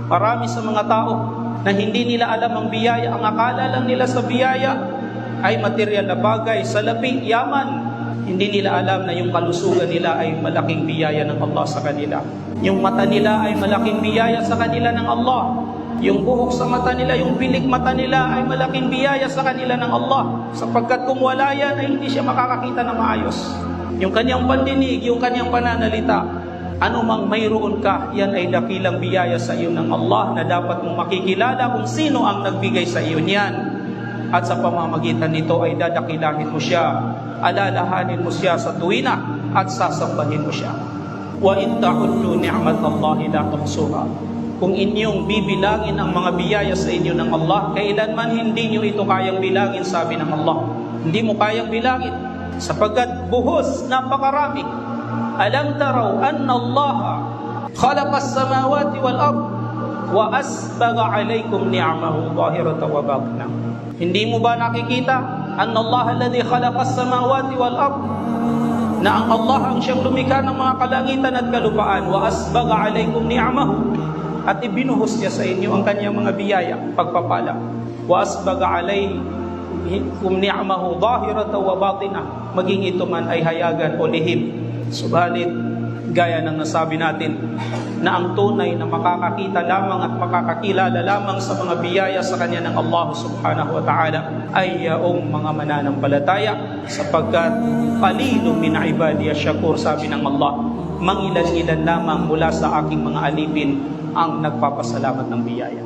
Marami sa mga tao na hindi nila alam ang biyaya. Ang akala lang nila sa biyaya ay material na bagay, salapi, yaman. Hindi nila alam na yung kalusugan nila ay malaking biyaya ng Allah sa kanila. Yung mata nila ay malaking biyaya sa kanila ng Allah. Yung buhok sa mata nila, yung pilik mata nila ay malaking biyaya sa kanila ng Allah. Sapagkat kung wala yan ay hindi siya makakakita ng maayos. Yung kanyang pandinig, yung kanyang pananalita, anumang mayroon ka, yan ay dakilang biyaya sa iyo ng Allah na dapat mong makikilala kung sino ang nagbigay sa iyo niyan. At sa pamamagitan nito ay dadakilahin mo siya, alalahanin mo siya sa tuwina at sasambahin mo siya. Wa in ta'uddu ni'matallahi la tuhsuha. Kung inyong bibilangin ang mga biyaya sa inyo ng Allah, kailanman hindi nyo ito kayang bilangin, sabi ng Allah. Hindi mo kayang bilangin sapagkat buhos, napakarami. Alam taraw anna Allah khalaqa as-samawati wal ard wa asbagha alaykum ni'amahu zahiratan wa batinah. Hindi mo ba nakikita anna Allah alladhi khalaqa as-samawati wal ard, na ang Allah ang siyang lumikha ng mga kalangitan at kalupaan, wa asbagha alaykum ni'amahu, at ibinuhos niya sa inyo ang kanyang mga biyaya, pagpapala. Wa asbagha alaykum ni'amahu zahiratan wa batinah, maging ito man ay hayagan o lihim. Subalit, gaya ng nasabi natin, na ang tunay na makakakita lamang at makakakilala lamang sa mga biyaya sa kanya ng Allah subhanahu wa ta'ala ay yaong mga mananampalataya, sapagkat qalilun min ibadiya syakur, sabi ng Allah, mangilan-ilan lamang mula sa aking mga alipin ang nagpapasalamat ng biyaya.